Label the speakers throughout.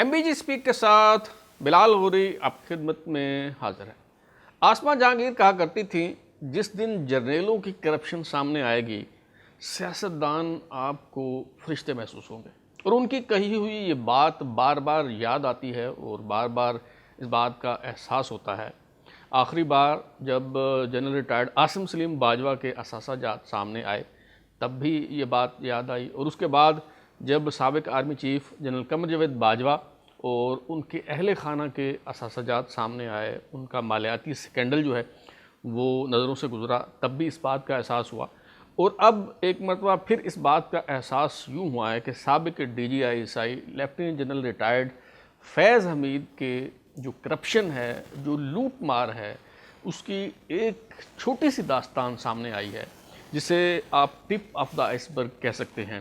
Speaker 1: M B G speak کے ساتھ بلال غوری آپ کی خدمت میں حاضر ہے۔ آسما جہانگیر کہا کرتی تھیں جس دن جرنیلوں کی کرپشن سامنے آئے گی سیاستدان آپ کو فرشتے محسوس ہوں گے، اور ان کی کہی ہوئی یہ بات بار بار یاد آتی ہے اور بار بار اس بات کا احساس ہوتا ہے۔ آخری بار جب جنرل ریٹائرڈ عاصم سلیم باجوہ کے اثاثہ جات سامنے آئے تب بھی یہ بات یاد آئی، اور اس کے بعد جب سابق army chief general Qamar Javed Bajwa اور ان کے اہل خانہ کے اثاثہ جات سامنے آئے، ان کا مالیاتی سکینڈل جو ہے وہ نظروں سے گزرا، تب بھی اس بات کا احساس ہوا۔ اور اب ایک مرتبہ پھر اس بات کا احساس یوں ہوا ہے کہ سابق D G I S I lieutenant general retired Faiz Hamid کے جو کرپشن ہے، جو لوٹ مار ہے، اس کی ایک چھوٹی سی داستان سامنے آئی ہے جسے آپ ٹپ آف دا آئس برگ کہہ سکتے ہیں۔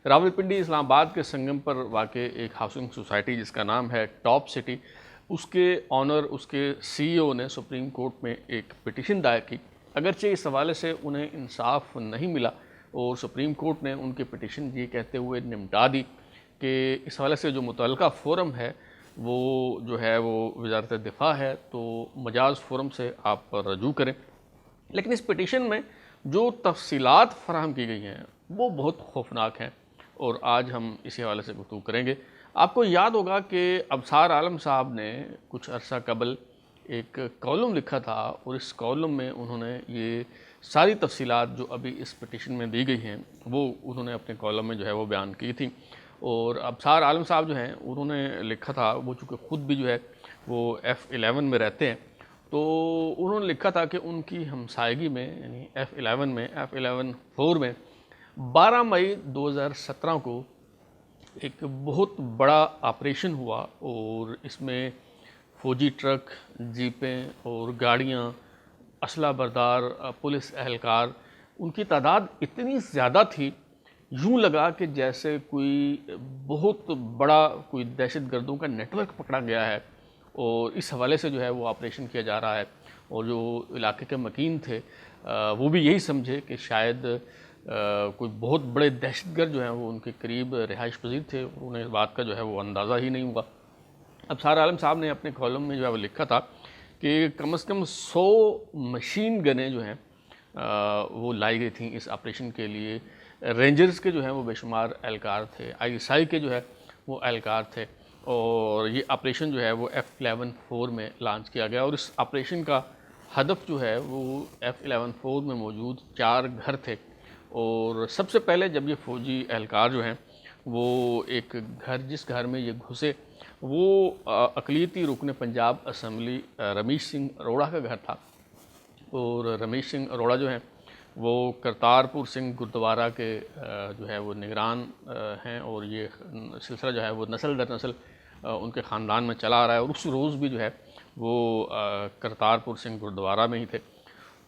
Speaker 1: راولپنڈی اسلام آباد کے سنگم پر واقع ایک ہاؤسنگ سوسائٹی جس کا نام ہے ٹاپ سٹی، اس کے آنر، اس کے سی ای او نے سپریم کورٹ میں ایک پٹیشن دائر کی، اگرچہ اس حوالے سے انہیں انصاف نہیں ملا، اور سپریم کورٹ نے ان کی پٹیشن یہ کہتے ہوئے نمٹا دی کہ اس حوالے سے جو متعلقہ فورم ہے وہ جو ہے وہ وزارت دفاع ہے، تو مجاز فورم سے آپ رجوع کریں۔ لیکن اس پٹیشن میں جو تفصیلات فراہم کی گئی ہیں وہ بہت خوفناک ہیں، اور آج ہم اسی حوالے سے گفتگو کریں گے۔ آپ کو یاد ہوگا کہ ابصار عالم صاحب نے کچھ عرصہ قبل ایک کالم لکھا تھا، اور اس کالم میں انہوں نے یہ ساری تفصیلات جو ابھی اس پٹیشن میں دی گئی ہیں وہ انہوں نے اپنے کالم میں جو ہے وہ بیان کی تھی۔ اور ابصار عالم صاحب جو ہیں انہوں نے لکھا تھا، وہ چونکہ خود بھی جو ہے وہ F11 میں رہتے ہیں، تو انہوں نے لکھا تھا کہ ان کی ہمسائیگی میں یعنی F11 میں 12 مئی 2017 کو ایک بہت بڑا آپریشن ہوا، اور اس میں فوجی ٹرک، جیپیں اور گاڑیاں، اسلحہ بردار پولیس اہلکار، ان کی تعداد اتنی زیادہ تھی، یوں لگا کہ جیسے کوئی بہت بڑا کوئی دہشت گردوں کا نیٹ ورک پکڑا گیا ہے، اور اس حوالے سے جو ہے وہ آپریشن کیا جا رہا ہے۔ اور جو علاقے کے مکین تھے وہ بھی یہی سمجھے کہ شاید کوئی بہت بڑے دہشت گرد جو ہیں وہ ان کے قریب رہائش پذیر تھے، انہیں اس بات کا جو ہے وہ اندازہ ہی نہیں ہوا۔ ابصار عالم صاحب نے اپنے کالم میں جو ہے وہ لکھا تھا کہ کم از کم 100 مشین گنیں جو ہیں وہ لائی گئی تھیں اس آپریشن کے لیے، رینجرز کے جو ہیں وہ بے شمار اہلکار تھے، آئی ایس آئی کے جو ہے وہ اہلکار تھے، اور یہ آپریشن جو ہے وہ F11 میں لانچ کیا گیا۔ اور اس آپریشن کا ہدف جو ہے وہ F11 میں موجود 4 گھر تھے، اور سب سے پہلے جب یہ فوجی اہلکار جو ہیں وہ ایک گھر، جس گھر میں یہ گھسے وہ اقلیتی رکن پنجاب اسمبلی رمیش سنگھ اروڑہ کا گھر تھا، اور رمیش سنگھ اروڑہ جو ہیں وہ کرتارپور سنگھ گردوارہ کے جو ہے وہ نگران ہیں، اور یہ سلسلہ جو ہے وہ نسل در نسل ان کے خاندان میں چلا آ رہا ہے، اور اس روز بھی جو ہے وہ کرتارپور سنگھ گردوارہ میں ہی تھے۔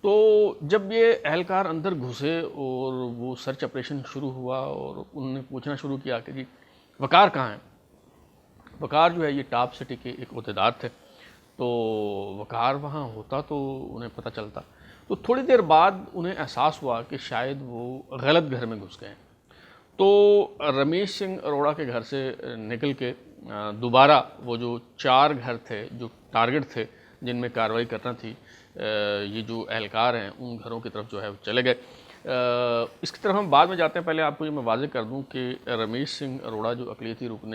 Speaker 1: تو جب یہ اہلکار اندر گھسے اور وہ سرچ آپریشن شروع ہوا، اور انہوں نے پوچھنا شروع کیا کہ جی وقار کہاں ہیں؟ وقار جو ہے یہ ٹاپ سٹی کے ایک عہدیدار تھے، تو وقار وہاں ہوتا تو انہیں پتہ چلتا۔ تو تھوڑی دیر بعد انہیں احساس ہوا کہ شاید وہ غلط گھر میں گھس گئے ہیں، تو رمیش سنگھ اروڑہ کے گھر سے نکل کے دوبارہ وہ جو 4 گھر تھے جو ٹارگٹ تھے جن میں کارروائی کرنا تھی، یہ جو اہلکار ہیں ان گھروں کی طرف جو ہے وہ چلے گئے۔ اس کی طرف ہم بعد میں جاتے ہیں، پہلے آپ کو یہ میں واضح کر دوں کہ رمیش سنگھ اروڑہ جو اقلیتی رکن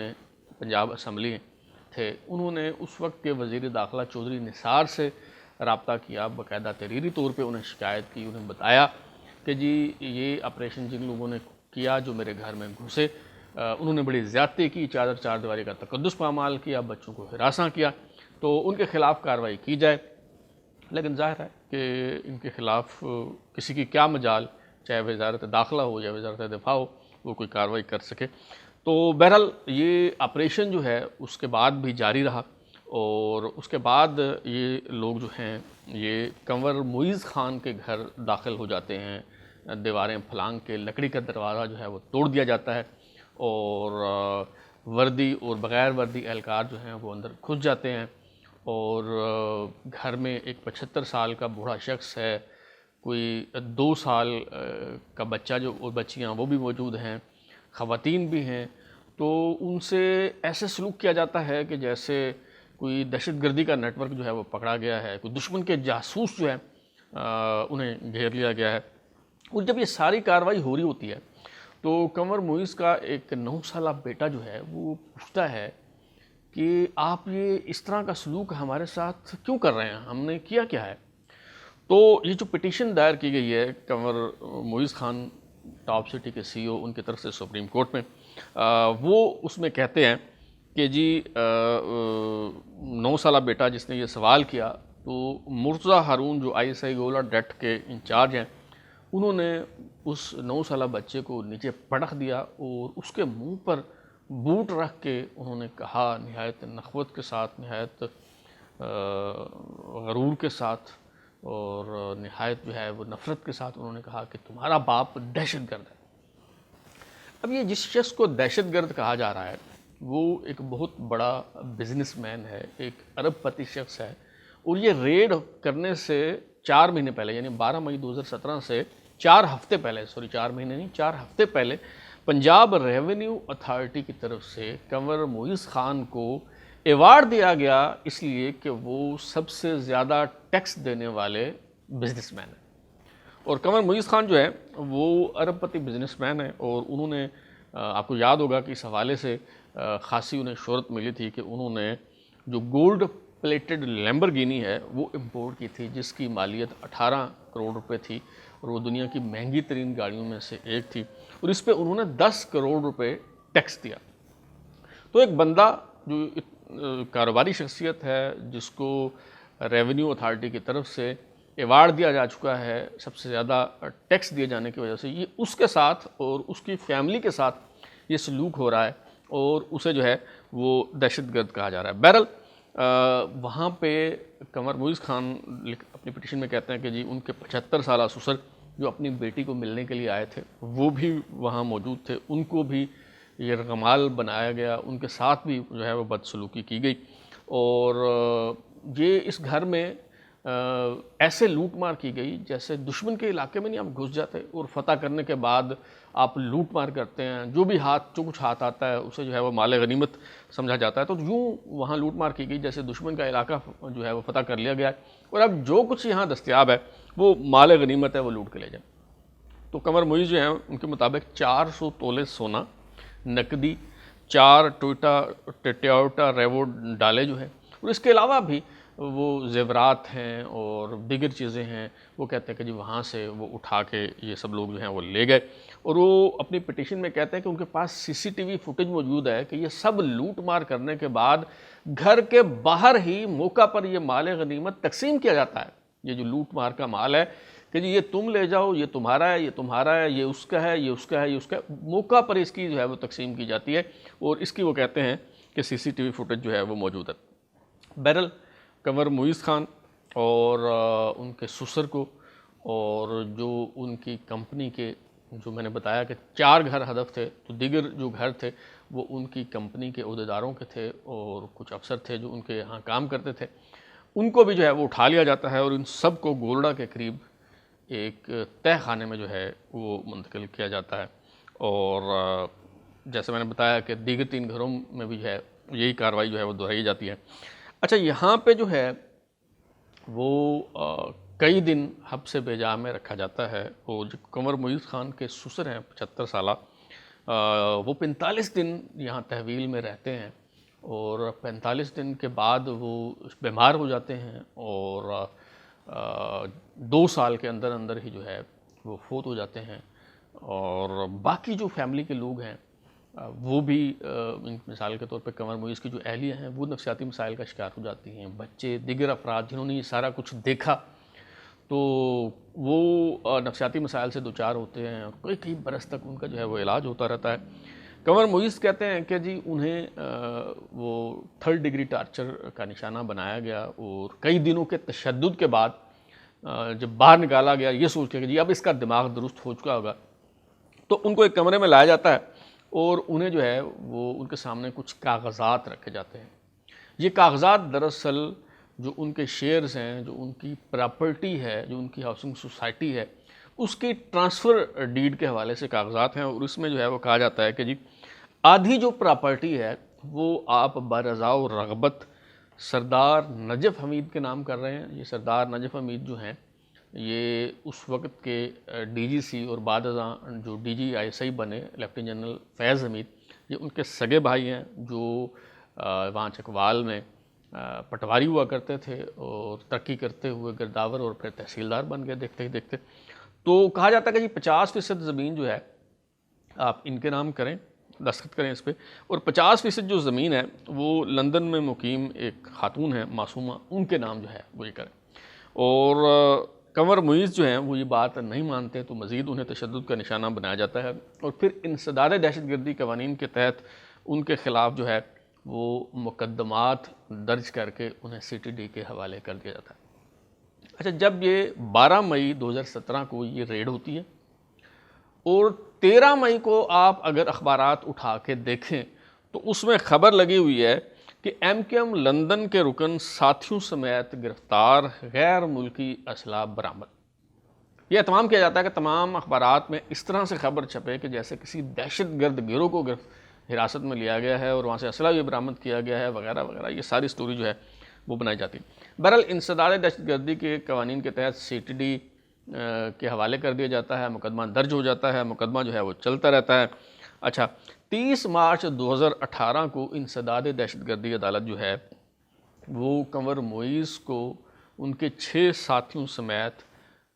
Speaker 1: پنجاب اسمبلی تھے، انہوں نے اس وقت کے وزیر داخلہ چودھری نثار سے رابطہ کیا، باقاعدہ تحریری طور پہ انہیں شکایت کی، انہیں بتایا کہ جی یہ آپریشن جن لوگوں نے کیا جو میرے گھر میں گھسے، انہوں نے بڑی زیادتی کی، چار دیواری کا تقدس پامال کیا، بچوں کو ہراساں کیا، تو ان کے خلاف کارروائی کی جائے۔ لیکن ظاہر ہے کہ ان کے خلاف کسی کی کیا مجال، چاہے وزارت داخلہ ہو یا وزارت دفاع ہو، وہ کوئی کارروائی کر سکے۔ تو بہرحال یہ آپریشن جو ہے اس کے بعد بھی جاری رہا، اور اس کے بعد یہ لوگ جو ہیں یہ کنور معیز خان کے گھر داخل ہو جاتے ہیں، دیواریں پھلانگ کے لکڑی کا دروازہ جو ہے وہ توڑ دیا جاتا ہے، اور وردی اور بغیر وردی اہلکار جو ہیں وہ اندر گھس جاتے ہیں، اور گھر میں ایک 75 سال کا بوڑھا شخص ہے، کوئی 2 سال کا بچہ جو اور بچیاں وہ بھی موجود ہیں، خواتین بھی ہیں، تو ان سے ایسے سلوک کیا جاتا ہے کہ جیسے کوئی دہشت گردی کا نیٹ ورک جو ہے وہ پکڑا گیا ہے، کوئی دشمن کے جاسوس جو ہے انہیں گھیر لیا گیا ہے۔ اور جب یہ ساری کارروائی ہو رہی ہوتی ہے تو کنور معیز کا ایک 9 سالہ بیٹا جو ہے وہ پوچھتا ہے کہ آپ یہ اس طرح کا سلوک ہمارے ساتھ کیوں کر رہے ہیں، ہم نے کیا کیا ہے؟ تو یہ جو پٹیشن دائر کی گئی ہے کنور معیز خان ٹاپ سٹی کے سی او ان کی طرف سے سپریم کورٹ میں، وہ اس میں کہتے ہیں کہ جی 9 سالہ بیٹا جس نے یہ سوال کیا تو مرتضیٰ ہارون جو آئی ایس آئی گولڈ ڈیٹ کے انچارج ہیں، انہوں نے اس 9 سالہ بچے کو نیچے پٹخ دیا اور اس کے منہ پر بوٹ رکھ کے انہوں نے کہا نہایت نخوت کے ساتھ، نہایت غرور کے ساتھ اور نہایت جو ہے وہ نفرت کے ساتھ انہوں نے کہا کہ تمہارا باپ دہشت گرد ہے۔ اب یہ جس شخص کو دہشت گرد کہا جا رہا ہے وہ ایک بہت بڑا بزنس مین ہے، ایک ارب پتی شخص ہے، اور یہ ریڈ کرنے سے 4 مہینے پہلے یعنی 12 مئی 2017 سے 4 ہفتے پہلے، 4 مہینے نہیں 4 ہفتے پہلے پنجاب ریونیو اتھارٹی کی طرف سے کنور معیز خان کو ایوارڈ دیا گیا اس لیے کہ وہ سب سے زیادہ ٹیکس دینے والے بزنس مین ہیں۔ اور کنور معیز خان جو ہے وہ ارب پتی بزنس مین ہے، اور انہوں نے آپ کو یاد ہوگا کہ اس حوالے سے خاصی انہیں شہرت ملی تھی کہ انہوں نے جو گولڈ پلیٹڈ لیمبرگینی ہے وہ امپورٹ کی تھی جس کی مالیت 18 کروڑ روپے تھی، اور وہ دنیا کی مہنگی ترین گاڑیوں میں سے ایک تھی، اور اس پہ انہوں نے 10 کروڑ روپے ٹیکس دیا۔ تو ایک بندہ جو کاروباری شخصیت ہے جس کو ریونیو اتھارٹی کی طرف سے ایوارڈ دیا جا چکا ہے سب سے زیادہ ٹیکس دیے جانے کی وجہ سے، یہ اس کے ساتھ اور اس کی فیملی کے ساتھ یہ سلوک ہو رہا ہے اور اسے جو ہے وہ دہشت گرد کہا جا رہا ہے۔ بہرحال وہاں پہ کنور معیز خان اپنی پٹیشن میں کہتے ہیں کہ جی ان کے 75 سالہ سسر جو اپنی بیٹی کو ملنے کے لیے آئے تھے وہ بھی وہاں موجود تھے، ان کو بھی یہ رغمال بنایا گیا، ان کے ساتھ بھی جو ہے وہ بدسلوکی کی گئی، اور یہ اس گھر میں ایسے لوٹ مار کی گئی جیسے دشمن کے علاقے میں نہیں آپ گھس جاتے اور فتح کرنے کے بعد آپ لوٹ مار کرتے ہیں، جو کچھ ہاتھ آتا ہے اسے جو ہے وہ مال غنیمت سمجھا جاتا ہے، تو یوں وہاں لوٹ مار کی گئی جیسے دشمن کا علاقہ جو ہے وہ فتح کر لیا گیا ہے، اور اب جو کچھ یہاں دستیاب ہے وہ مال غنیمت ہے، وہ لوٹ کے لے جائیں۔ تو کنور معیز جو ہیں ان کے مطابق 400 تولے سونا، نقدی، 4 ٹویوٹا ریوو ڈالے جو ہیں، اور اس کے علاوہ بھی وہ زیورات ہیں اور دیگر چیزیں ہیں، وہ کہتے ہیں کہ جی وہاں سے وہ اٹھا کے یہ سب لوگ جو ہیں وہ لے گئے، اور وہ اپنی پٹیشن میں کہتے ہیں کہ ان کے پاس CCTV فوٹیج موجود ہے کہ یہ سب لوٹ مار کرنے کے بعد گھر کے باہر ہی موقع پر یہ مال غنیمت تقسیم کیا جاتا ہے، یہ جو لوٹ مار کا مال ہے کہ جی یہ تم لے جاؤ، یہ تمہارا ہے، یہ تمہارا ہے، یہ اس کا ہے، یہ اس کا ہے، یہ اس کا ہے، موقع پر اس کی جو ہے وہ تقسیم کی جاتی ہے، اور اس کی وہ کہتے ہیں کہ CCTV فوٹیج جو ہے وہ موجود ہے۔ بہرحال کنور معیز خان اور ان کے سسر کو اور جو ان کی کمپنی کے جو میں نے بتایا کہ 4 گھر ہدف تھے، تو دیگر جو گھر تھے وہ ان کی کمپنی کے عہدیداروں کے تھے اور کچھ افسر تھے جو ان کے یہاں کام کرتے تھے، ان کو بھی جو ہے وہ اٹھا لیا جاتا ہے اور ان سب کو گولڈا کے قریب ایک تہہ خانے میں جو ہے وہ منتقل کیا جاتا ہے، اور جیسے میں نے بتایا کہ دیگر 3 گھروں میں بھی جو ہے یہی کارروائی جو ہے وہ دہرائی جاتی ہے۔ اچھا، یہاں پہ جو ہے وہ کئی دن حبس بیجا میں رکھا جاتا ہے، اور جو کنور معیز خان کے سسر ہیں 75 سالہ، وہ 45 دن یہاں تحویل میں رہتے ہیں، اور 45 دن کے بعد وہ بیمار ہو جاتے ہیں اور 2 سال کے اندر اندر ہی جو ہے وہ فوت ہو جاتے ہیں، اور باقی جو فیملی کے لوگ ہیں وہ بھی مثال کے طور پہ کنور معیز کی جو اہلیہ ہیں وہ نفسیاتی مسائل کا شکار ہو جاتی ہیں، بچے، دیگر افراد جنہوں نے یہ سارا کچھ دیکھا تو وہ نفسیاتی مسائل سے دوچار ہوتے ہیں، کئی برس تک ان کا جو ہے وہ علاج ہوتا رہتا ہے۔ کنور معیز کہتے ہیں کہ جی انہیں وہ 3rd ڈگری ٹارچر کا نشانہ بنایا گیا، اور کئی دنوں کے تشدد کے بعد جب باہر نکالا گیا یہ سوچ کے کہ جی اب اس کا دماغ درست ہو چکا ہوگا، تو ان کو ایک کمرے میں لایا جاتا ہے اور انہیں جو ہے وہ ان کے سامنے کچھ کاغذات رکھے جاتے ہیں۔ یہ کاغذات دراصل جو ان کے شیئرز ہیں، جو ان کی پراپرٹی ہے، جو ان کی ہاؤسنگ سوسائٹی ہے، اس کی ٹرانسفر ڈیڈ کے حوالے سے کاغذات ہیں، اور اس میں جو ہے وہ کہا جاتا ہے کہ جی آدھی جو پراپرٹی ہے وہ آپ برضا و رغبت سردار نجف حمید کے نام کر رہے ہیں۔ یہ سردار نجف حمید جو ہیں یہ اس وقت کے ڈی جی سی اور بعد ازاں جو ڈی جی آئی ایس آئی بنے لیفٹیننٹ جنرل فیض حمید، یہ ان کے سگے بھائی ہیں جو وہاں چکوال میں پٹواری ہوا کرتے تھے اور ترقی کرتے ہوئے گرداور اور پھر تحصیلدار بن گئے دیکھتے ہی دیکھتے۔ تو کہا جاتا ہے کہ جی 50% زمین جو ہے آپ ان کے نام کریں، دستخط کریں اس پہ، اور 50% جو زمین ہے وہ لندن میں مقیم ایک خاتون ہے معصومہ، ان کے نام جو ہے وہ یہ کریں۔ اور کنور معیز جو ہیں وہ یہ بات نہیں مانتے تو مزید انہیں تشدد کا نشانہ بنایا جاتا ہے، اور پھر انسداد دہشت گردی قوانین کے تحت ان کے خلاف جو ہے وہ مقدمات درج کر کے انہیں سی ٹی ڈی کے حوالے کر دیا جاتا ہے۔ اچھا، جب یہ 12 مئی 2017 کو یہ ریڈ ہوتی ہے اور 13 مئی کو آپ اگر اخبارات اٹھا کے دیکھیں تو اس میں خبر لگی ہوئی ہے کہ ایم کیو ایم لندن کے رکن ساتھیوں سمیت گرفتار، غیر ملکی اسلحہ برآمد۔ یہ اہتمام کیا جاتا ہے کہ تمام اخبارات میں اس طرح سے خبر چھپے کہ جیسے کسی دہشت گرد گروہ کو حراست میں لیا گیا ہے اور وہاں سے اسلحہ بھی برآمد کیا گیا ہے وغیرہ وغیرہ، یہ ساری سٹوری جو ہے وہ بنائی جاتی ہے۔ بہرحال انسداد دہشت گردی کے قوانین کے تحت سی ٹی ڈی کے حوالے کر دیا جاتا ہے، مقدمہ درج ہو جاتا ہے، مقدمہ جو ہے وہ چلتا رہتا ہے۔ اچھا، 30 مارچ 2018 کو انسداد دہشت گردی عدالت جو ہے وہ کنور معیز کو ان کے 6 ساتھیوں سمیت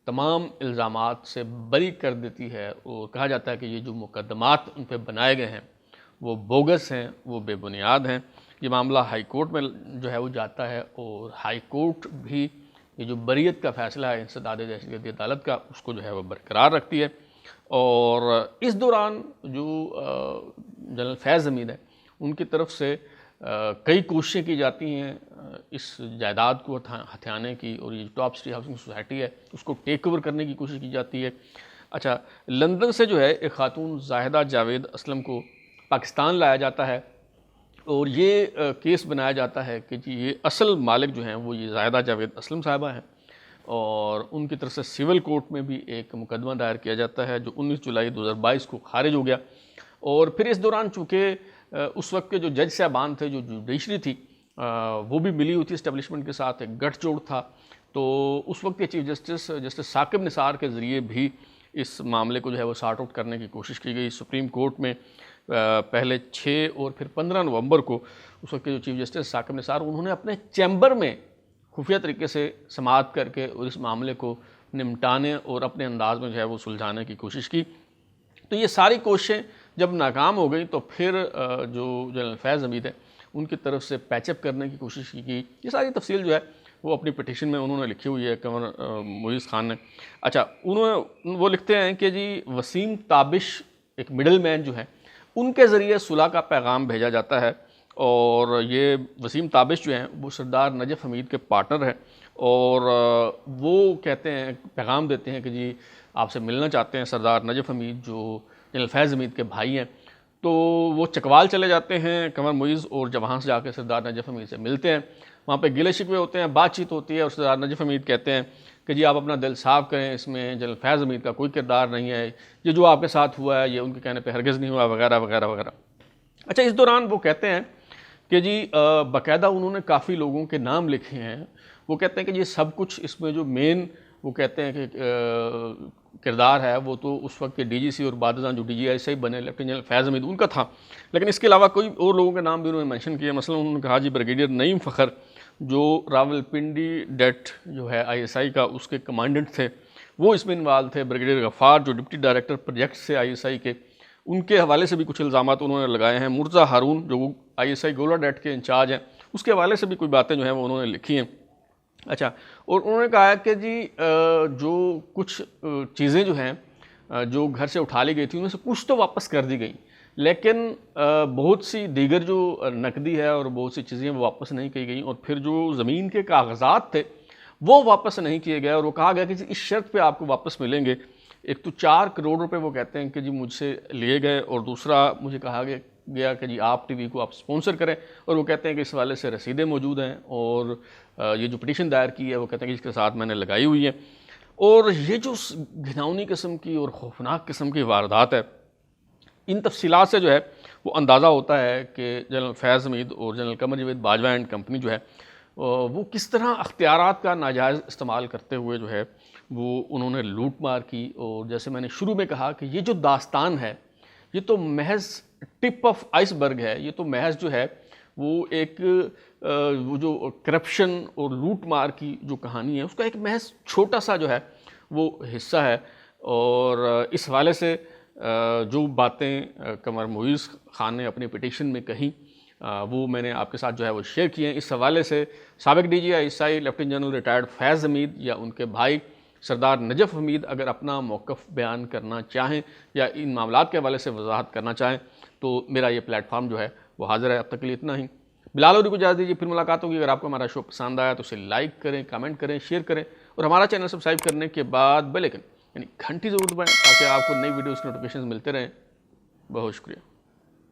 Speaker 1: تمام الزامات سے بری کر دیتی ہے، اور کہا جاتا ہے کہ یہ جو مقدمات ان پہ بنائے گئے ہیں وہ بوگس ہیں، وہ بے بنیاد ہیں۔ یہ معاملہ ہائی کورٹ میں جو ہے وہ جاتا ہے، اور ہائی کورٹ بھی یہ جو بریت کا فیصلہ ہے انسداد دہشت گردی عدالت کا اس کو جو ہے وہ برقرار رکھتی ہے۔ اور اس دوران جو جنرل فیض حمید ہے ان کی طرف سے کئی کوششیں کی جاتی ہیں اس جائیداد کو ہتھیانے کی، اور یہ ٹاپ سٹی ہاؤسنگ سوسائٹی ہے اس کو ٹیک اوور کرنے کی کوشش کی جاتی ہے۔ اچھا، لندن سے جو ہے ایک خاتون زاہدہ جاوید اسلم کو پاکستان لایا جاتا ہے، اور یہ کیس بنایا جاتا ہے کہ جی یہ اصل مالک جو ہیں وہ یہ زاہدہ جاوید اسلم صاحبہ ہیں، اور ان کی طرف سے سول کورٹ میں بھی ایک مقدمہ دائر کیا جاتا ہے جو 19 جولائی 2022 کو خارج ہو گیا۔ اور پھر اس دوران چونکہ اس وقت کے جو جج صاحبان تھے، جو جوڈیشری تھی وہ بھی ملی ہوئی تھی اسٹیبلشمنٹ کے ساتھ، ایک گٹھ جوڑ تھا، تو اس وقت کے چیف جسٹس ثاقب نثار کے ذریعے بھی اس معاملے کو جو ہے وہ سارٹ آؤٹ کرنے کی کوشش کی گئی۔ سپریم کورٹ میں پہلے 6 اور پھر 15 نومبر کو اس وقت کے جو چیف جسٹس ثاقب نثار، انہوں نے اپنے چیمبر میں خفیہ طریقے سے سماعت کر کے اور اس معاملے کو نمٹانے اور اپنے انداز میں جو ہے وہ سلجھانے کی کوشش کی۔ تو یہ ساری کوششیں جب ناکام ہو گئیں تو پھر جو جنرل فیض حمید ہے ان کی طرف سے پیچ اپ کرنے کی کوشش کی گئی۔ یہ ساری تفصیل جو ہے وہ اپنی پٹیشن میں انہوں نے لکھی ہوئی ہے کنور معیز خان نے۔ اچھا، وہ لکھتے ہیں کہ جی وسیم تابش ایک مڈل مین جو ہے ان کے ذریعے صلح کا پیغام بھیجا جاتا ہے، اور یہ وسیم تابش جو ہیں وہ سردار نجف حمید کے پارٹنر ہیں، اور وہ کہتے ہیں، پیغام دیتے ہیں کہ جی آپ سے ملنا چاہتے ہیں سردار نجف حمید جو جنرل فیض حمید کے بھائی ہیں۔ تو وہ چکوال چلے جاتے ہیں کنور معیز، اور جب وہاں سے جا کے سردار نجف حمید سے ملتے ہیں، وہاں پہ گلے شکوے ہوتے ہیں، بات چیت ہوتی ہے، اور سردار نجف حمید کہتے ہیں کہ جی آپ اپنا دل صاف کریں، اس میں جنرل فیض حمید کا کوئی کردار نہیں ہے، یہ جو آپ کے ساتھ ہوا ہے یہ ان کے کہنے پہ ہرگز نہیں ہوا، وغیرہ وغیرہ وغیرہ۔ اچھا، اس دوران وہ کہتے ہیں کہ جی باقاعدہ انہوں نے کافی لوگوں کے نام لکھے ہیں، وہ کہتے ہیں کہ یہ سب کچھ اس میں جو مین وہ کہتے ہیں کہ کردار ہے وہ تو اس وقت کے ڈی جی سی اور بعد ازاں جو ڈی جی آئی ایس آئی بنے لیفٹیننٹ جنرل فیض حمید ان کا تھا، لیکن اس کے علاوہ کوئی اور لوگوں کے نام بھی انہوں نے مینشن کیے۔ مثلا انہوں نے کہا جی بریگیڈیئر نعیم فخر جو راول پنڈی ڈیٹ جو ہے آئی ایس آئی کا اس کے کمانڈنٹ تھے، وہ اس میں انوالو تھے۔ بریگیڈیئر غفار جو ڈپٹی ڈائریکٹر پروجیکٹ سے آئی ایس آئی کے، ان کے حوالے سے بھی کچھ الزامات انہوں نے لگائے ہیں۔ مرزا ہارون جو آئی ایس آئی گولا ڈیٹ کے انچارج ہیں، اس کے حوالے سے بھی کوئی باتیں جو ہیں وہ انہوں نے لکھی ہیں۔ اچھا، اور انہوں نے کہا کہ جی جو کچھ چیزیں جو ہیں جو گھر سے اٹھا لی گئی تھی ان میں سے کچھ تو واپس کر دی گئی، لیکن بہت سی دیگر جو نقدی ہے اور بہت سی چیزیں وہ واپس نہیں کی گئیں، اور پھر جو زمین کے کاغذات تھے وہ واپس نہیں کیے گئے، اور وہ کہا گیا کہ اس شرط پہ آپ کو واپس ملیں گے۔ ایک تو 4 کروڑ روپے وہ کہتے ہیں کہ جی مجھ سے لیے گئے، اور دوسرا مجھے کہا گیا کہ جی آپ ٹی وی کو آپ سپانسر کریں، اور وہ کہتے ہیں کہ اس حوالے سے رسیدیں موجود ہیں، اور یہ جو پٹیشن دائر کی ہے وہ کہتے ہیں کہ اس کے ساتھ میں نے لگائی ہوئی ہے۔ اور یہ جو گھناؤنی قسم کی اور خوفناک قسم کی واردات ہے، ان تفصیلات سے جو ہے وہ اندازہ ہوتا ہے کہ جنرل فیض حمید اور general Qamar Javed Bajwa and company جو ہے وہ کس طرح اختیارات کا ناجائز استعمال کرتے ہوئے جو ہے وہ انہوں نے لوٹ مار کی. اور جیسے میں نے شروع میں کہا کہ یہ جو داستان ہے یہ تو محض ٹپ آف آئس برگ ہے, یہ تو محض جو ہے وہ ایک وہ جو کرپشن اور لوٹ مار کی جو کہانی ہے اس کا ایک محض چھوٹا سا جو ہے وہ حصہ ہے. اور اس حوالے سے جو باتیں قمر معیز خان نے اپنی پٹیشن میں کہیں وہ میں نے آپ کے ساتھ جو ہے وہ شیئر کیے ہیں. اس حوالے سے سابق D G I S I lieutenant general retired Faiz Hamid یا ان کے بھائی سردار نجف حمید اگر اپنا موقف بیان کرنا چاہیں یا ان معاملات کے حوالے سے وضاحت کرنا چاہیں تو میرا یہ پلیٹ فارم جو ہے وہ حاضر ہے. اب تک کے لیے اتنا ہی. بلال لوری کو اجازت دیجیے, پھر ملاقات ہوگی. اگر آپ کو ہمارا شو پسند آیا تو اسے لائک کریں, کمنٹ کریں, شیئر کریں اور ہمارا چینل سبسکرائب کرنے کے بعد بیل آئکن یعنی گھنٹی ضرور دبائیں تاکہ آپ کو نئی ویڈیوز کے نوٹیفیکیشنز ملتے رہیں. بہت شکریہ.